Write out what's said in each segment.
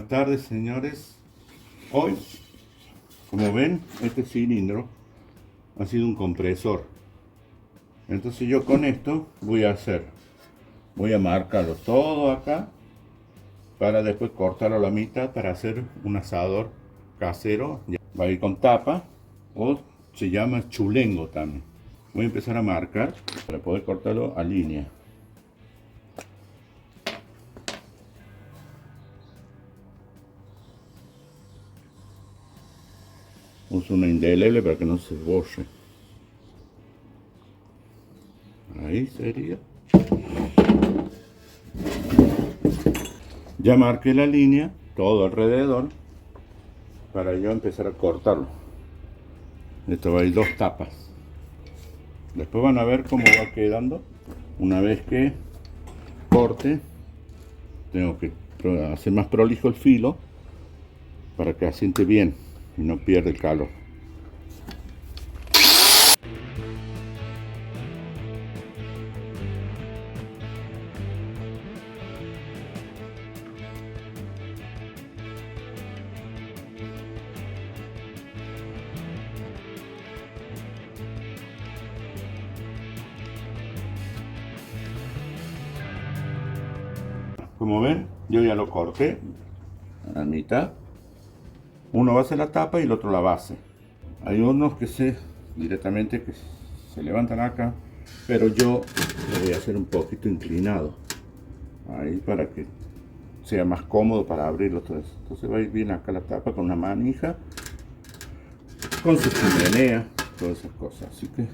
Buenas tardes, señores. Hoy, como ven, este cilindro ha sido un compresor. Entonces yo con esto voy a marcarlo todo acá para después cortarlo a la mitad para hacer un asador casero. Va a ir con tapa o se llama chulengo también. Voy a empezar a marcar para poder cortarlo a línea. Uso una indeleble para que no se borre. Ahí sería. Ya marqué la línea todo alrededor para yo empezar a cortarlo. Esto va a ir dos tapas. Después van a ver cómo va quedando. Una vez que corte, tengo que hacer más prolijo el filo para que asiente bien y no pierda el calor. Como ven, yo ya lo corté a la mitad. Uno va a hacer la tapa y el otro la base. Hay unos que directamente se levantan acá, pero yo lo voy a hacer un poquito inclinado ahí para que sea más cómodo para abrirlo todo eso. Entonces va a ir bien acá la tapa con una manija, con su chimenea, todas esas cosas. Así que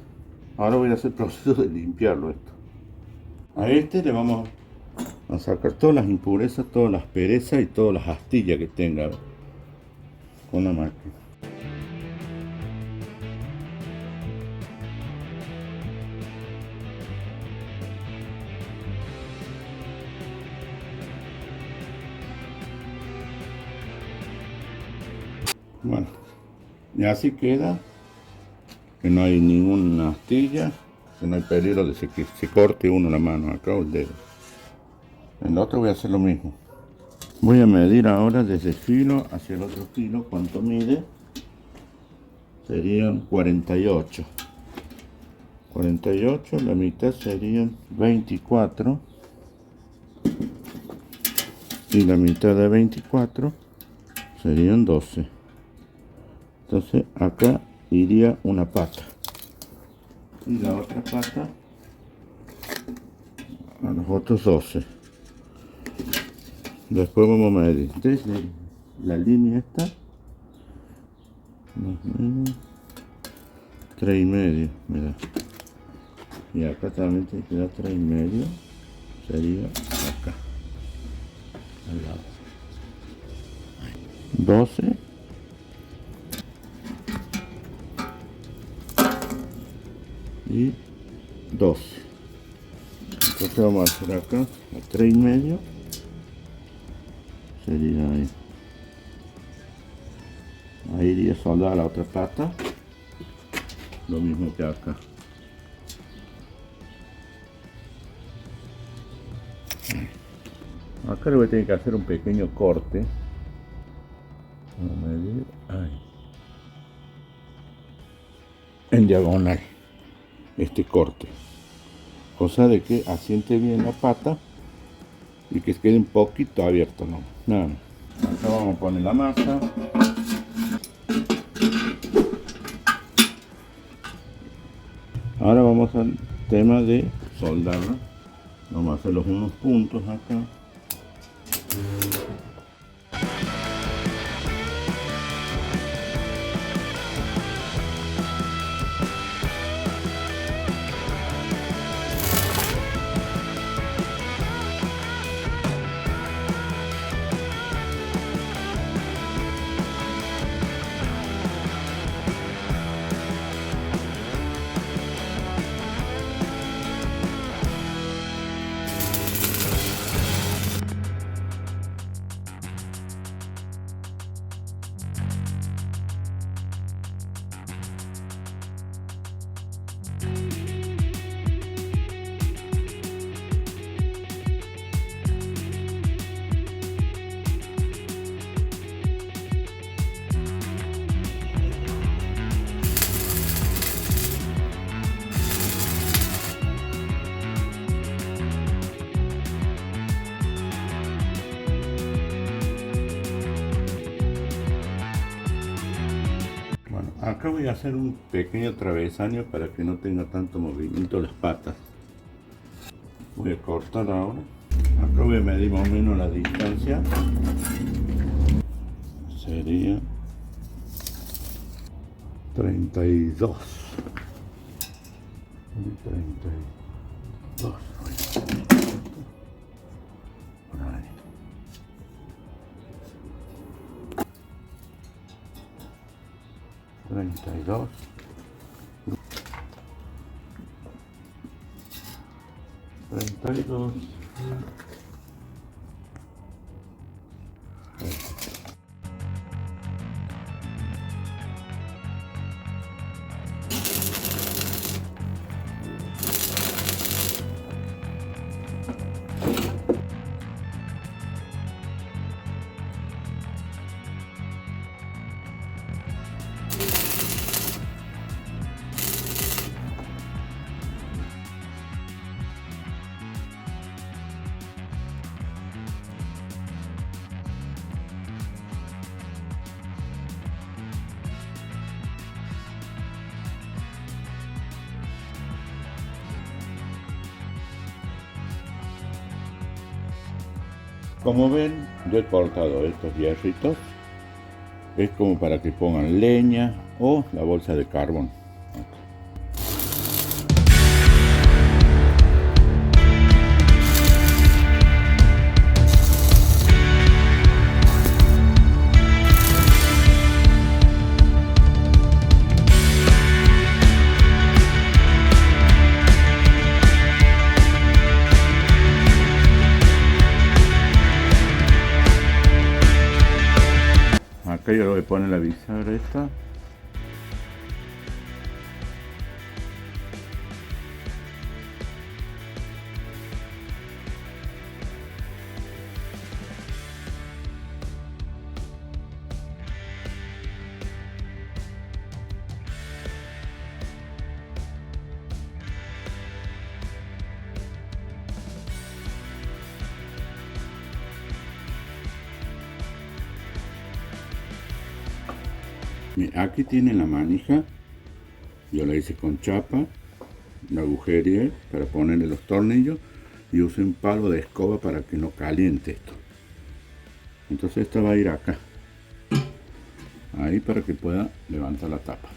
ahora voy a hacer el proceso de limpiarlo esto. A este le vamos a sacar todas las impurezas, todas las perezas y todas las astillas que tenga con la máquina. Bueno, y así queda, que no hay ninguna astilla, que no hay peligro de que se corte uno la mano acá o el dedo. En el otro voy a hacer lo mismo. Voy a medir ahora desde el filo hacia el otro filo cuánto mide. Serían 48. 48, la mitad serían 24. Y la mitad de 24 serían 12. Entonces acá iría una pata. Y la otra pata a los otros 12. Después vamos a medir desde la línea esta, más o menos 3,5 me da. Y acá también te queda 3,5, sería acá, al lado. 12. Y 12. Entonces vamos a hacer acá a 3,5. Sería ahí. Ahí iría soldar la otra pata. Lo mismo que acá. Acá le voy a tener que hacer un pequeño corte. Vamos a medir ahí. En diagonal. Este corte. Cosa de que asiente bien la pata y que quede un poquito abierto, ¿no? Nada más. Acá vamos a poner la masa. Ahora vamos al tema de soldarla. Vamos a hacer unos puntos acá. Acá voy a hacer un pequeño travesaño para que no tenga tanto movimiento las patas. Voy a cortar ahora. Acá voy a medir más o menos la distancia. Sería 32. 32. Por ahí. 32. 32. Como ven, yo he cortado estos hierritos. Es como para que pongan leña o la bolsa de carbón. Acá yo le voy a poner la bisagra esta. Aquí tienen la manija, yo la hice con chapa, la agujereé para ponerle los tornillos y usé un palo de escoba para que no caliente esto. Entonces esta va a ir acá, ahí para que pueda levantar la tapa.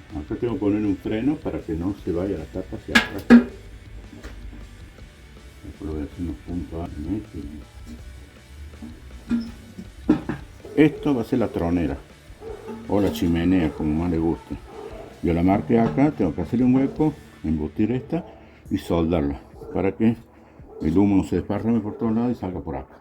Acá tengo que poner un freno para que no se vaya la tapa hacia atrás. Después lo voy a hacer unos puntos en este. Esto va a ser la tronera o la chimenea, como más le guste. Yo la marqué acá, tengo que hacerle un hueco, embutir esta y soldarla para que el humo no se desparrame por todos lados y salga por acá.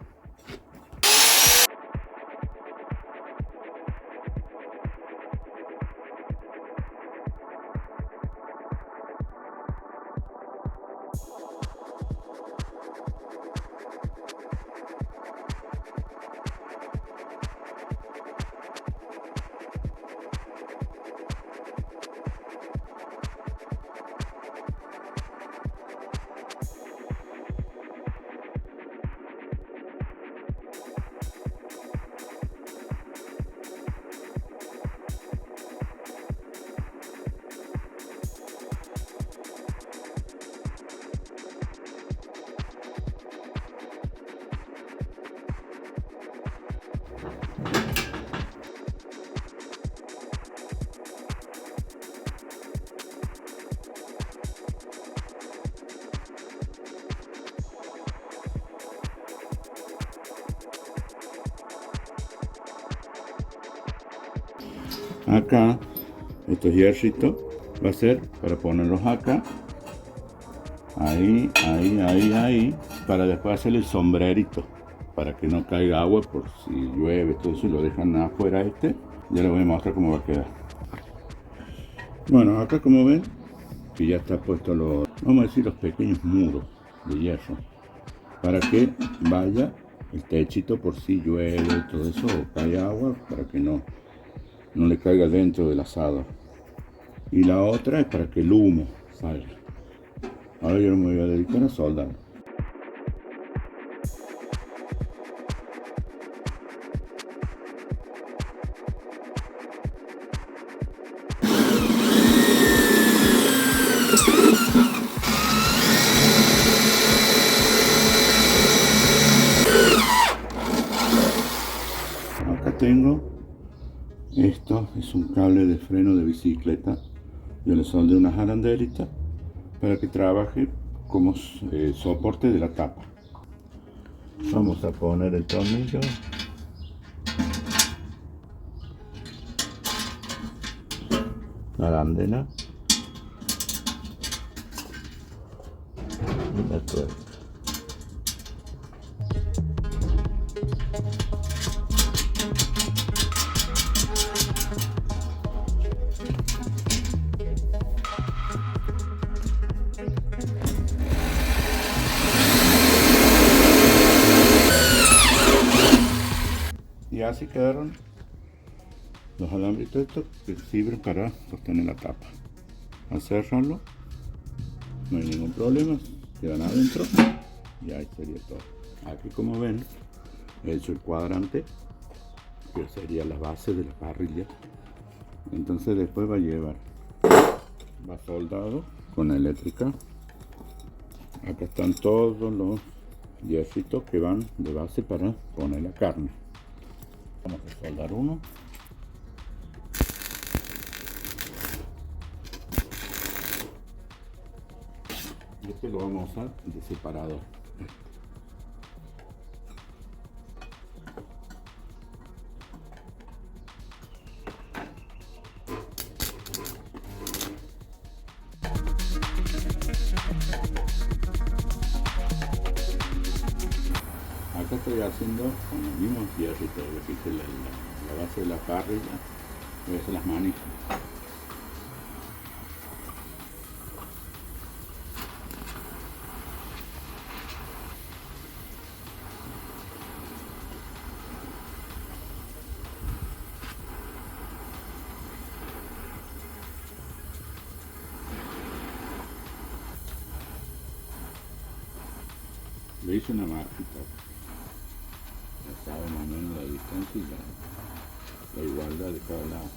Acá, estos hierritos va a ser para ponerlos acá. Ahí, ahí, ahí, ahí. Para después hacer el sombrerito. Para que no caiga agua por si llueve, todo eso, y lo dejan afuera este. Ya les voy a mostrar cómo va a quedar. Bueno, acá como ven, que ya está puesto los, vamos a decir, los pequeños muros de hierro. Para que vaya el techito por si llueve, todo eso, o cae agua, para que no le caiga dentro del asado. Y la otra es para que el humo salga. Ahora yo me voy a dedicar a soldar. Acá tengo, esto es un cable de freno de bicicleta. Yo le soldé unas arandelitas para que trabaje como soporte de la tapa. Vamos a poner el tornillo. La arandela. Y la tuerca. Y así quedaron los alambritos estos que sirven para sostener la tapa. Al cerrarlo no hay ningún problema, quedan adentro y ahí sería todo. Aquí como ven he hecho el cuadrante que sería la base de la parrilla. Entonces después va a llevar, va soldado con eléctrica. Acá están todos los hierritos que van de base para poner la carne. Vamos a soldar uno. Y este lo vamos a usar de separador. Acá estoy haciendo con los mismos hierritos, repite la base de la parrilla, voy a hacer las manijas. Le hice una marquita, ya sabe más o menos la distancia y la igualdad de cada lado.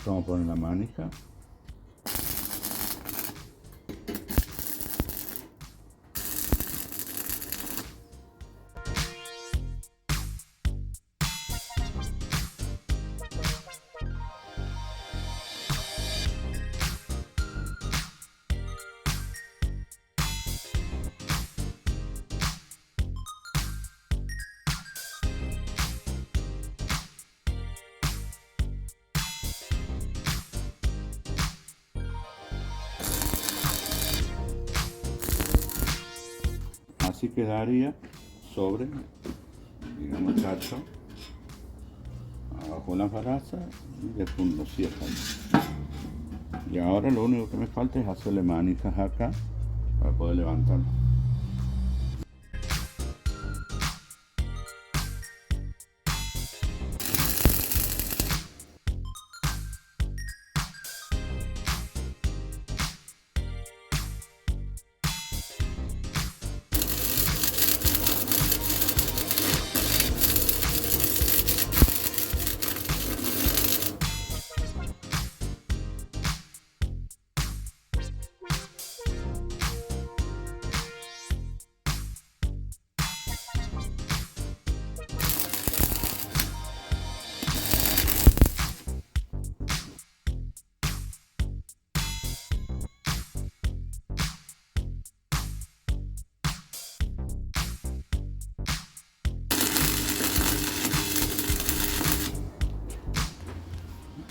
Vamos a poner la manija. Así quedaría sobre digamos el tacho, abajo las barazas y después lo cierran. Y ahora lo único que me falta es hacerle manijas acá para poder levantarlo.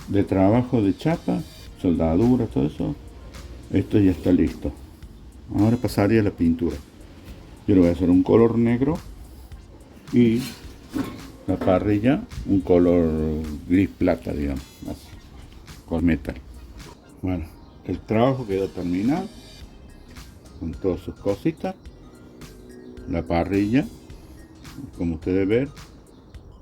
De trabajo de chapa, soldadura, todo eso, esto ya está listo. Ahora pasaría a la pintura. Yo le voy a hacer un color negro y la parrilla un color gris plata, digamos, así, con metal. Bueno, el trabajo quedó terminado con todas sus cositas. La parrilla, como ustedes ven,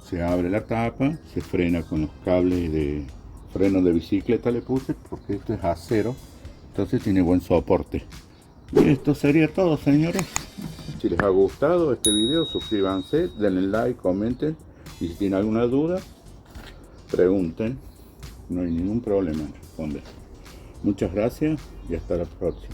se abre la tapa, se frena con los cables de freno de bicicleta, le puse porque esto es acero, entonces tiene buen soporte. Y esto sería todo, señores. Si les ha gustado este video, suscríbanse, denle like, comenten, y si tienen alguna duda, pregunten, no hay ningún problema en responder. Muchas gracias y hasta la próxima.